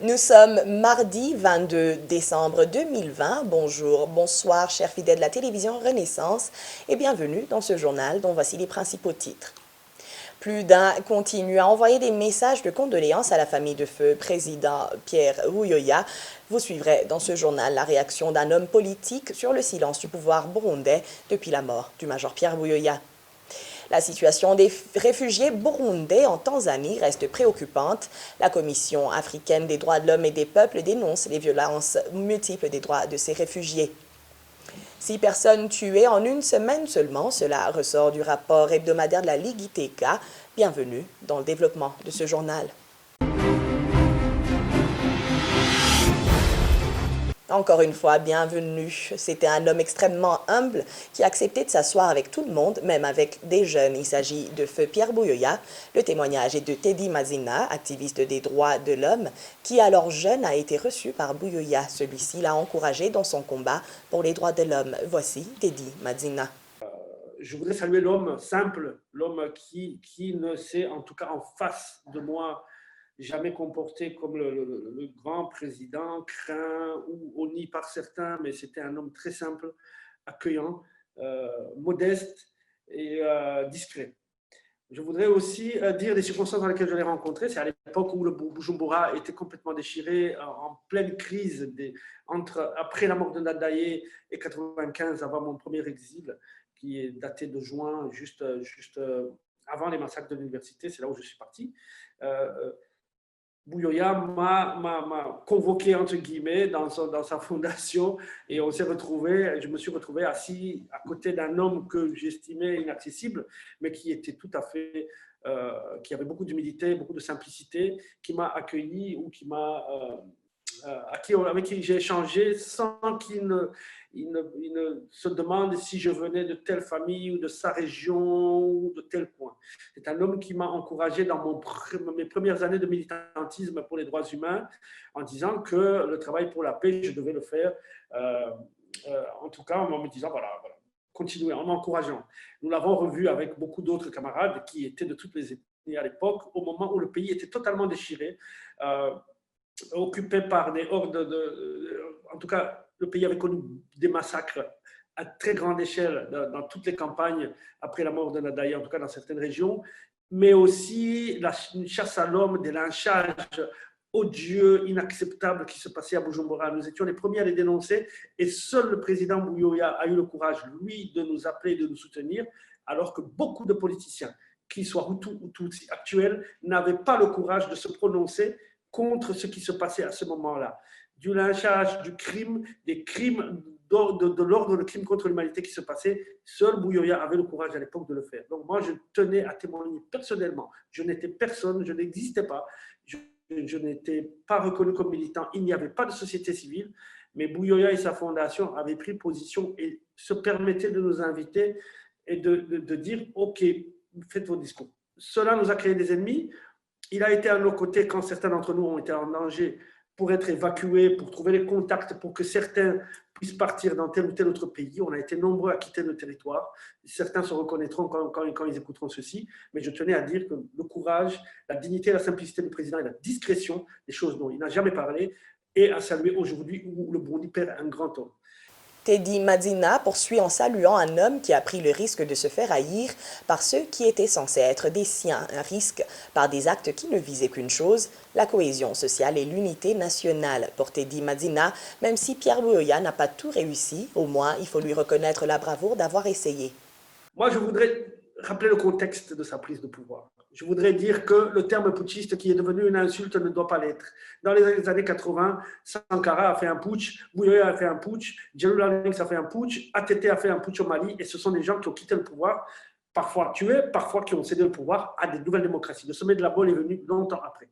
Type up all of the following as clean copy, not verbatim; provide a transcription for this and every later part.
Nous sommes mardi 22 décembre 2020. Bonjour, bonsoir, chers fidèles de la télévision Renaissance, et bienvenue dans ce journal dont voici les principaux titres. Plus d'un continue à envoyer des messages de condoléances à la famille de feu président Pierre Buyoya. Vous suivrez dans ce journal la réaction d'un homme politique sur le silence du pouvoir burundais depuis la mort du major Pierre Buyoya. La situation des réfugiés burundais en Tanzanie reste préoccupante. La Commission africaine des droits de l'homme et des peuples dénonce les violences multiples des droits de ces réfugiés. 6 personnes tuées en une semaine seulement, cela ressort du rapport hebdomadaire de la Ligue ITK. Bienvenue dans le développement de ce journal. Encore une fois, bienvenue. C'était un homme extrêmement humble qui a accepté de s'asseoir avec tout le monde, même avec des jeunes. Il s'agit de feu Pierre Buyoya. Le témoignage est de Teddy Mazina, activiste des droits de l'homme, qui alors jeune a été reçu par Buyoya. Celui-ci l'a encouragé dans son combat pour les droits de l'homme. Voici Teddy Mazina. Je voudrais saluer l'homme simple, l'homme qui ne s'est, en tout cas en face de moi, jamais comporté comme le grand président, craint ou honni par certains, mais c'était un homme très simple, accueillant, modeste et discret. Je voudrais aussi dire les circonstances dans lesquelles je l'ai rencontré. C'est à l'époque où le Bujumbura était complètement déchiré, en pleine crise, après la mort de Ndadaye et 95, avant mon premier exil, qui est daté de juin, juste avant les massacres de l'université. C'est là où je suis parti. Buyoya m'a convoqué, entre guillemets, dans sa fondation, et je me suis retrouvé assis à côté d'un homme que j'estimais inaccessible, mais qui était tout à fait, qui avait beaucoup d'humilité, beaucoup de simplicité, qui m'a accueilli ou avec qui j'ai échangé sans qu'il ne se demande si je venais de telle famille ou de sa région ou de tel point. C'est un homme qui m'a encouragé dans mes premières années de militantisme pour les droits humains en disant que le travail pour la paix, je devais le faire, en tout cas en me disant voilà, continuer, en m'encourageant. Nous l'avons revu avec beaucoup d'autres camarades qui étaient de toutes les ethnies à l'époque, au moment où le pays était totalement déchiré. Occupé par des hordes en tout cas, le pays avait connu des massacres à très grande échelle dans toutes les campagnes après la mort de Ndadaye, en tout cas dans certaines régions, mais aussi une chasse à l'homme, des lynchages odieux, inacceptables qui se passaient à Bujumbura. Nous étions les premiers à les dénoncer et seul le président Buyoya a eu le courage, lui, de nous appeler, de nous soutenir, alors que beaucoup de politiciens, qu'ils soient Hutus ou Tutsis actuels, n'avaient pas le courage de se prononcer contre ce qui se passait à ce moment-là. Du lynchage, du crime, des crimes de l'ordre de crime contre l'humanité qui se passait, seul Buyoya avait le courage à l'époque de le faire. Donc moi, je tenais à témoigner personnellement. Je n'étais personne, je n'existais pas, je n'étais pas reconnu comme militant, il n'y avait pas de société civile, mais Buyoya et sa fondation avaient pris position et se permettaient de nous inviter et de dire « Ok, faites vos discours ». Cela nous a créé des ennemis. Il a été à nos côtés quand certains d'entre nous ont été en danger pour être évacués, pour trouver les contacts, pour que certains puissent partir dans tel ou tel autre pays. On a été nombreux à quitter le territoire. Certains se reconnaîtront quand ils écouteront ceci. Mais je tenais à dire que le courage, la dignité, la simplicité du président et la discrétion, des choses dont il n'a jamais parlé, et à saluer aujourd'hui où le Burundi perd un grand homme. Teddy Mazina poursuit en saluant un homme qui a pris le risque de se faire haïr par ceux qui étaient censés être des siens, un risque par des actes qui ne visaient qu'une chose, la cohésion sociale et l'unité nationale. Pour Teddy Mazina, même si Pierre Buyoya n'a pas tout réussi, au moins il faut lui reconnaître la bravoure d'avoir essayé. Moi, je voudrais rappeler le contexte de sa prise de pouvoir. Je voudrais dire que le terme putschiste qui est devenu une insulte ne doit pas l'être. Dans les années 80, Sankara a fait un putsch, Buyoya a fait un putsch, Djalou Rawlings a fait un putsch, ATT a fait un putsch au Mali, et ce sont des gens qui ont quitté le pouvoir, parfois tués, parfois qui ont cédé le pouvoir à des nouvelles démocraties. Le sommet de la Baule est venu longtemps après.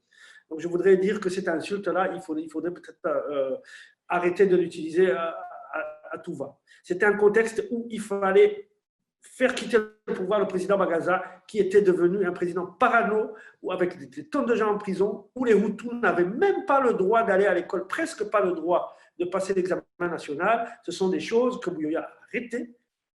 Donc je voudrais dire que cette insulte-là, il faudrait peut-être arrêter de l'utiliser à tout va. C'était un contexte où il fallait faire quitter le pouvoir le président Bagaza, qui était devenu un président parano, avec des tonnes de gens en prison, où les Hutus n'avaient même pas le droit d'aller à l'école, presque pas le droit de passer l'examen national. Ce sont des choses que Buyoya a arrêtées.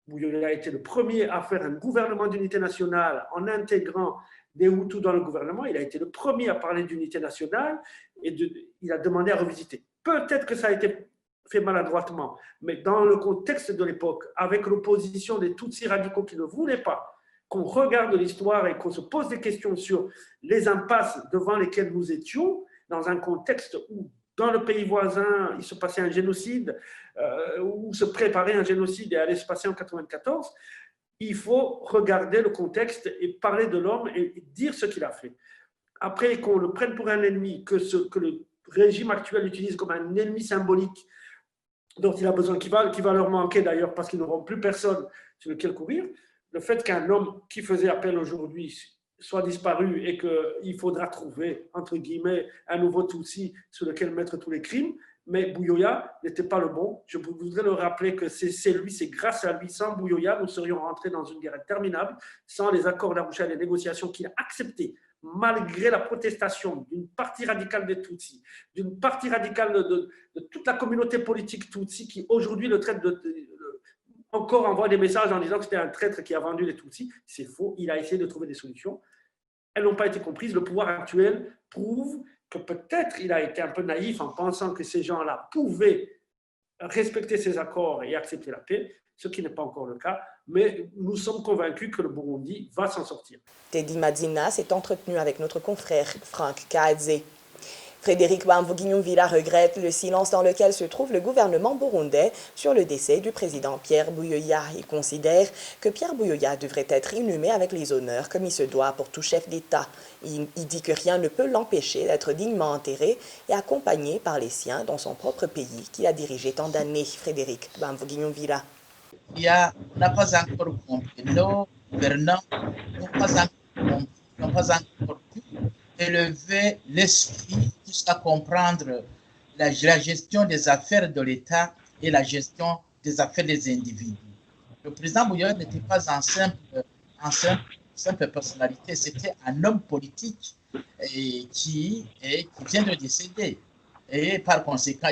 Buyoya a été le premier à faire un gouvernement d'unité nationale en intégrant des Hutus dans le gouvernement. Il a été le premier à parler d'unité nationale et il a demandé à revisiter. Peut-être que ça a été fait maladroitement, mais dans le contexte de l'époque, avec l'opposition des Tutsis radicaux qui ne voulaient pas qu'on regarde l'histoire et qu'on se pose des questions sur les impasses devant lesquelles nous étions, dans un contexte où, dans le pays voisin, il se passait un génocide, où se préparait un génocide et allait se passer en 1994, il faut regarder le contexte et parler de l'homme et dire ce qu'il a fait. Après, qu'on le prenne pour un ennemi, que le régime actuel utilise comme un ennemi symbolique dont il a besoin, qui va leur manquer d'ailleurs parce qu'ils n'auront plus personne sur lequel courir, le fait qu'un homme qui faisait appel aujourd'hui soit disparu et qu'il faudra trouver, entre guillemets, un nouveau Tutsi sur lequel mettre tous les crimes, mais Buyoya n'était pas le bon. Je voudrais le rappeler que c'est lui, c'est grâce à lui, sans Buyoya, nous serions rentrés dans une guerre interminable, sans les accords d'Arusha et les négociations qu'il a acceptées, malgré la protestation d'une partie radicale des Tutsis, d'une partie radicale de toute la communauté politique Tutsi qui aujourd'hui le traite encore envoie des messages en disant que c'était un traître qui a vendu les Tutsis. C'est faux, il a essayé de trouver des solutions. Elles n'ont pas été comprises. Le pouvoir actuel prouve que peut-être il a été un peu naïf en pensant que ces gens-là pouvaient respecter ces accords et accepter la paix, ce qui n'est pas encore le cas, mais nous sommes convaincus que le Burundi va s'en sortir. Teddy Madina s'est entretenu avec notre confrère Franck Kaadze. Frédéric Bamvuginyumvila regrette le silence dans lequel se trouve le gouvernement burundais sur le décès du président Pierre Buyoya. Il considère que Pierre Buyoya devrait être inhumé avec les honneurs comme il se doit pour tout chef d'État. Il dit que rien ne peut l'empêcher d'être dignement enterré et accompagné par les siens dans son propre pays qu'il a dirigé tant d'années. Frédéric Bamvuginyumvila. On n'a pas encore compris. Nos gouvernants n'ont pas encore pu élever l'esprit jusqu'à comprendre la gestion des affaires de l'État et la gestion des affaires des individus. Le président Buyoya n'était pas un simple personnalité, c'était un homme politique qui vient de décéder. Et par conséquent,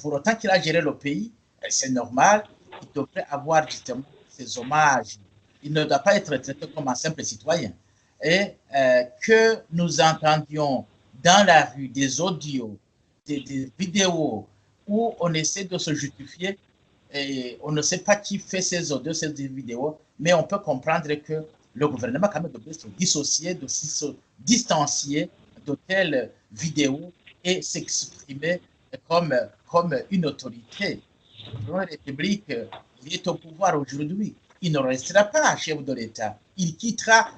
pour autant qu'il a géré le pays, c'est normal, il devrait avoir justement ses hommages. Il ne doit pas être traité comme un simple citoyen. Et que nous entendions dans la rue des audios, des vidéos où on essaie de se justifier et on ne sait pas qui fait ces audios, ces vidéos, mais on peut comprendre que le gouvernement quand même devrait se dissocier, de se distancier de telles vidéos et s'exprimer comme une autorité. Le président de la République, il est au pouvoir aujourd'hui. Il ne restera pas chef de l'État. Il quittera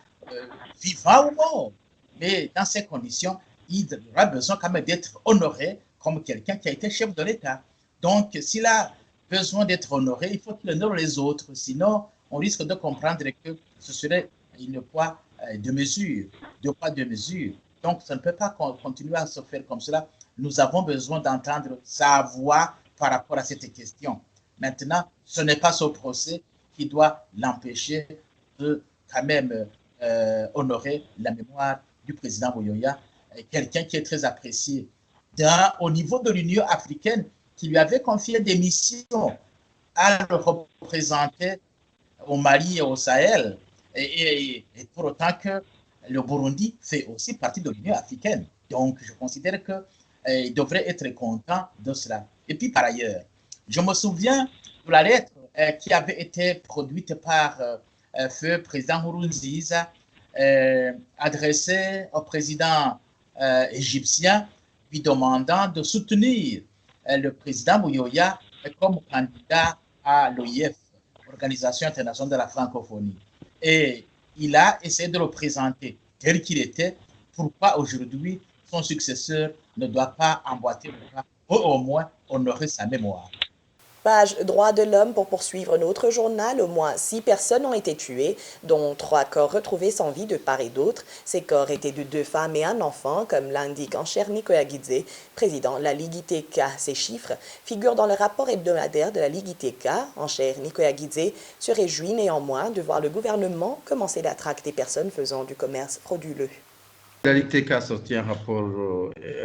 vivant ou mort. Mais dans ces conditions, il aura besoin quand même d'être honoré comme quelqu'un qui a été chef de l'État. Donc, s'il a besoin d'être honoré, il faut qu'il honore les autres. Sinon, on risque de comprendre que ce serait une poids de mesure, Donc, ça ne peut pas continuer à se faire comme cela. Nous avons besoin d'entendre sa voix par rapport à cette question. Maintenant, ce n'est pas ce procès qui doit l'empêcher de quand même honorer la mémoire du président Buyoya, quelqu'un qui est très apprécié au niveau de l'Union africaine, qui lui avait confié des missions à le représenter au Mali et au Sahel, et pour autant que le Burundi fait aussi partie de l'Union africaine. Donc, je considère qu'il devrait être content de cela. Et puis, par ailleurs, je me souviens de la lettre qui avait été produite par feu président Nkurunziza, adressée au président égyptien, lui demandant de soutenir le président Buyoya comme candidat à l'OIF, Organisation internationale de la francophonie. Et il a essayé de le présenter tel qu'il était. Pourquoi aujourd'hui son successeur ne doit pas emboîter le pas ou au moins honorer sa mémoire? Page droits de l'homme pour poursuivre notre journal. Au moins 6 personnes ont été tuées, dont 3 corps retrouvés sans vie de part et d'autre. Ces corps étaient de 2 femmes et un enfant, comme l'indique Ancher Nikoyagidze, président de la Ligue ITK. Ces chiffres figurent dans le rapport hebdomadaire de la Ligue ITK. Ancher Nikoyagidze se réjouit néanmoins de voir le gouvernement commencer la traque des personnes faisant du commerce frauduleux. La Ligue ITK a sorti un rapport,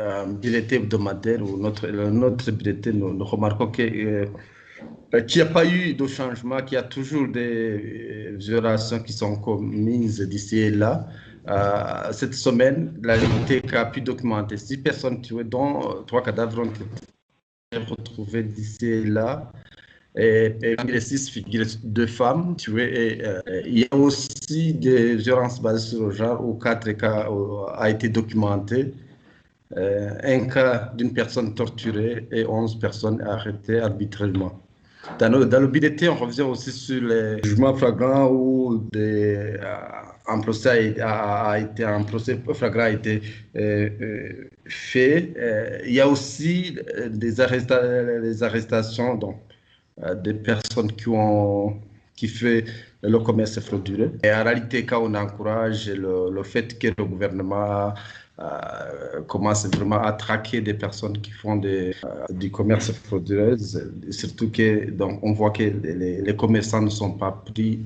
un bulletin hebdomadaire où notre bulletin, nous remarquons qu'il n'y a pas eu de changement, qu'il y a toujours des violations qui sont commises d'ici et là. Cette semaine, la LIGITEC a pu documenter 6 personnes tuées, dont 3 cadavres ont été retrouvés d'ici et là. Et parmi les 6 figurent 2 femmes tuées. Il y a aussi des violences basées sur le genre où 4 cas ont été documentés. Un cas d'une personne torturée et 11 personnes arrêtées arbitrairement. Dans le BDT, on revient aussi sur les jugements flagrants où un procès flagrant a été fait. Il y a aussi des arrestations donc, des personnes qui font le commerce frauduleux. Et en réalité, quand on encourage le fait que le gouvernement commence vraiment à traquer des personnes qui font du commerce frauduleux, surtout que donc, on voit que les commerçants ne sont pas pris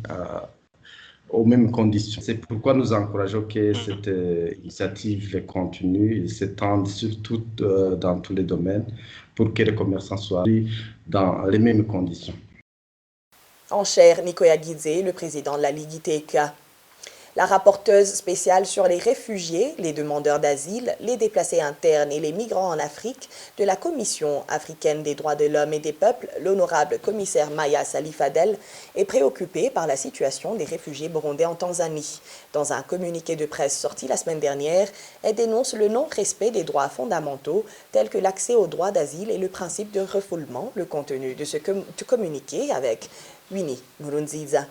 aux mêmes conditions. C'est pourquoi nous encourageons que cette initiative continue et s'étende surtout dans tous les domaines pour que les commerçants soient pris dans les mêmes conditions. En chair, Nicoya Guidze, le président de la LIGITEC. La rapporteuse spéciale sur les réfugiés, les demandeurs d'asile, les déplacés internes et les migrants en Afrique de la Commission africaine des droits de l'homme et des peuples, l'honorable commissaire Maya Salifadel, est préoccupée par la situation des réfugiés burundais en Tanzanie. Dans un communiqué de presse sorti la semaine dernière, elle dénonce le non-respect des droits fondamentaux tels que l'accès aux droits d'asile et le principe de refoulement. Le contenu de ce communiqué avec Winnie Nkurunziza.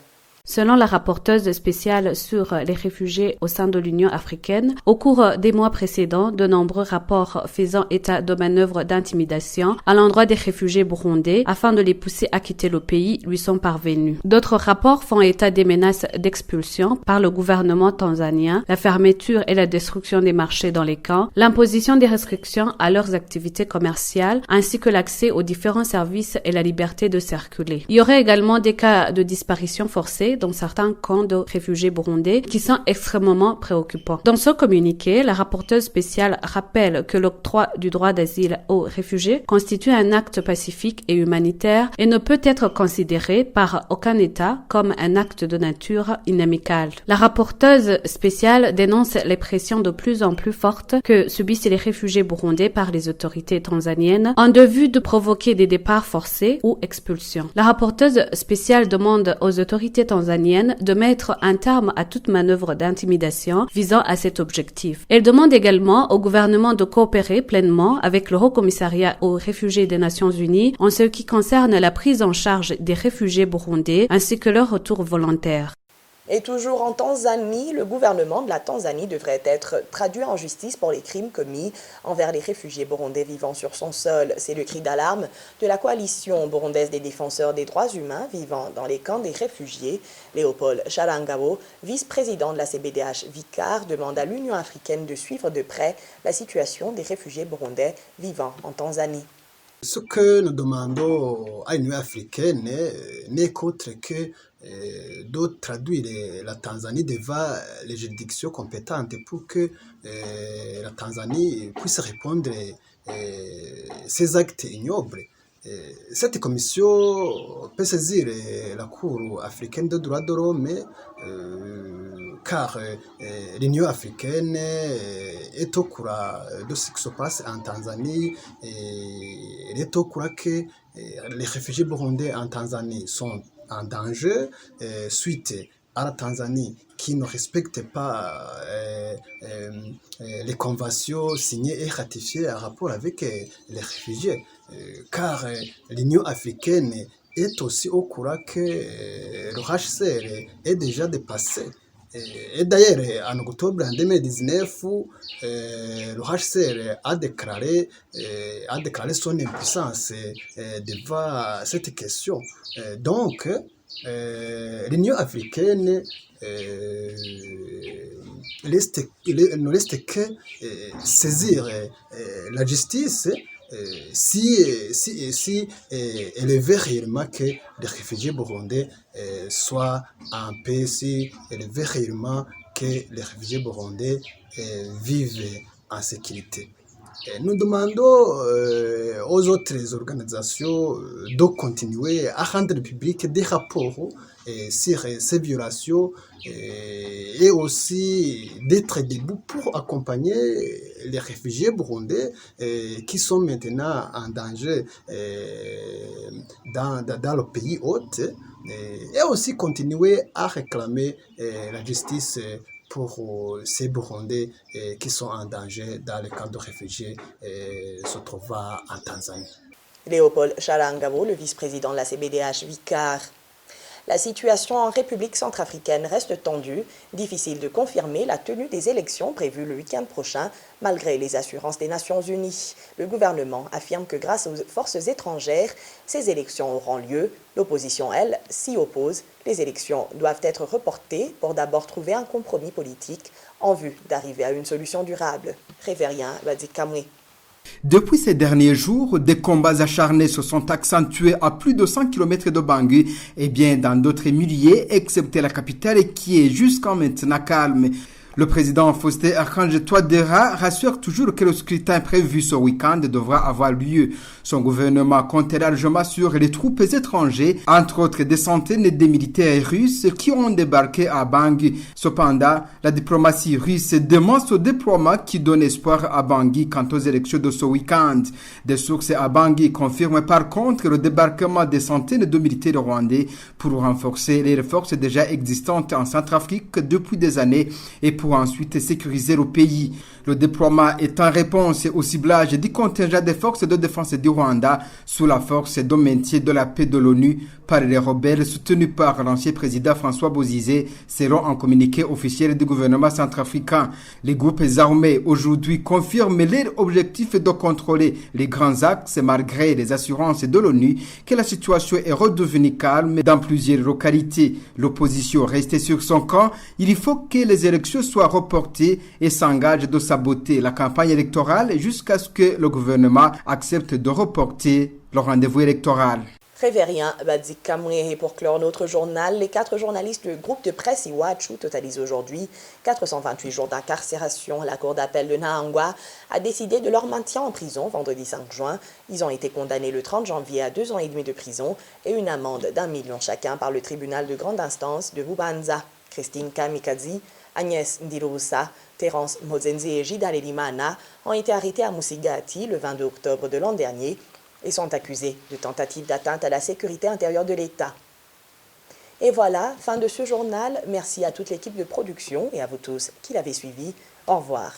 Selon la rapporteuse spéciale sur les réfugiés au sein de l'Union africaine, au cours des mois précédents, de nombreux rapports faisant état de manœuvres d'intimidation à l'endroit des réfugiés burundais afin de les pousser à quitter le pays lui sont parvenus. D'autres rapports font état des menaces d'expulsion par le gouvernement tanzanien, la fermeture et la destruction des marchés dans les camps, l'imposition des restrictions à leurs activités commerciales, ainsi que l'accès aux différents services et la liberté de circuler. Il y aurait également des cas de disparition forcée dans certains camps de réfugiés burundais qui sont extrêmement préoccupants. Dans ce communiqué, la rapporteuse spéciale rappelle que l'octroi du droit d'asile aux réfugiés constitue un acte pacifique et humanitaire et ne peut être considéré par aucun État comme un acte de nature inamicale. La rapporteuse spéciale dénonce les pressions de plus en plus fortes que subissent les réfugiés burundais par les autorités tanzaniennes en vue de provoquer des départs forcés ou expulsions. La rapporteuse spéciale demande aux autorités tanzaniennes de mettre un terme à toute manœuvre d'intimidation visant à cet objectif. Elle demande également au gouvernement de coopérer pleinement avec le Haut Commissariat aux réfugiés des Nations Unies en ce qui concerne la prise en charge des réfugiés burundais ainsi que leur retour volontaire. Et toujours en Tanzanie, le gouvernement de la Tanzanie devrait être traduit en justice pour les crimes commis envers les réfugiés burundais vivant sur son sol. C'est le cri d'alarme de la coalition burundaise des défenseurs des droits humains vivant dans les camps des réfugiés. Léopold Sharangabo, vice-président de la CBDH Vicar, demande à l'Union africaine de suivre de près la situation des réfugiés burundais vivant en Tanzanie. Ce que nous demandons à l'Union africaine n'est qu'autre que de traduire la Tanzanie devant les juridictions compétentes pour que la Tanzanie puisse répondre à ces actes ignobles. Cette commission peut saisir la Cour africaine des droits de l'homme car l'Union africaine est au courant de ce qui se passe en Tanzanie et elle est au courant que les réfugiés burundais en Tanzanie sont en danger suite à la Tanzanie qui ne respecte pas les conventions signées et ratifiées en rapport avec les réfugiés. Car l'Union africaine est aussi au courant que le HCR est déjà dépassé. Et d'ailleurs, en octobre 2019, le HCR a déclaré son impuissance devant cette question. Donc, l'Union africaine ne reste que saisir la justice si elle veut réellement que les réfugiés burundais soient en paix, si elle veut réellement que les réfugiés burundais vivent en sécurité. Nous demandons aux autres organisations de continuer à rendre public des rapports sur ces violations et aussi d'être debout pour accompagner les réfugiés burundais qui sont maintenant en danger dans le pays hôte et aussi continuer à réclamer la justice pour ces Burundais qui sont en danger dans les camps de réfugiés se trouvant en Tanzanie. Léopold Charangabo, le vice-président de la CBDH Vicar. La situation en République centrafricaine reste tendue, difficile de confirmer la tenue des élections prévues le week-end prochain, malgré les assurances des Nations Unies. Le gouvernement affirme que grâce aux forces étrangères, ces élections auront lieu. L'opposition, elle, s'y oppose. Les élections doivent être reportées pour d'abord trouver un compromis politique en vue d'arriver à une solution durable. Révérien Badik Kamri. Depuis ces derniers jours, des combats acharnés se sont accentués à plus de 100 km de Bangui et bien dans d'autres milieux, excepté la capitale qui est jusqu'à maintenant calme. Le président Faustin Archange Touadéra rassure toujours que le scrutin prévu ce week-end devra avoir lieu. Son gouvernement compte largement sur les troupes étrangères, entre autres des centaines de militaires russes qui ont débarqué à Bangui. Cependant, la diplomatie russe demande ce déploiement qui donne espoir à Bangui quant aux élections de ce week-end. Des sources à Bangui confirment par contre le débarquement des centaines de militaires rwandais pour renforcer les forces déjà existantes en Centrafrique depuis des années et pour ensuite sécuriser le pays. Le déploiement est en réponse au ciblage du contingent des forces de défense du Rwanda sous la force de maintien de la paix de l'ONU par les rebelles soutenus par l'ancien président François Bozizé, selon un communiqué officiel du gouvernement centrafricain. Les groupes armés aujourd'hui confirment leur objectif de contrôler les grands axes malgré les assurances de l'ONU que la situation est redevenue calme dans plusieurs localités. L'opposition reste sur son camp. Il faut que les élections soient reportées et s'engage de saboter la campagne électorale jusqu'à ce que le gouvernement accepte de reporter le rendez-vous électoral. Révérien Badik Kamri. Et pour clore notre journal, les 4 journalistes du groupe de presse Iwachu totalisent aujourd'hui 428 jours d'incarcération. La cour d'appel de Nahangwa a décidé de leur maintien en prison vendredi 5 juin. Ils ont été condamnés le 30 janvier à 2 ans et demi de prison et une amende d'1 million chacun par le tribunal de grande instance de Bubanza. Christine Kamikazi, Agnès Ndiroussa, Terence Mozenze et Jida Lelimana ont été arrêtés à Musigati le 22 octobre de l'an dernier et sont accusés de tentative d'atteinte à la sécurité intérieure de l'État. Et voilà, fin de ce journal. Merci à toute l'équipe de production et à vous tous qui l'avez suivi. Au revoir.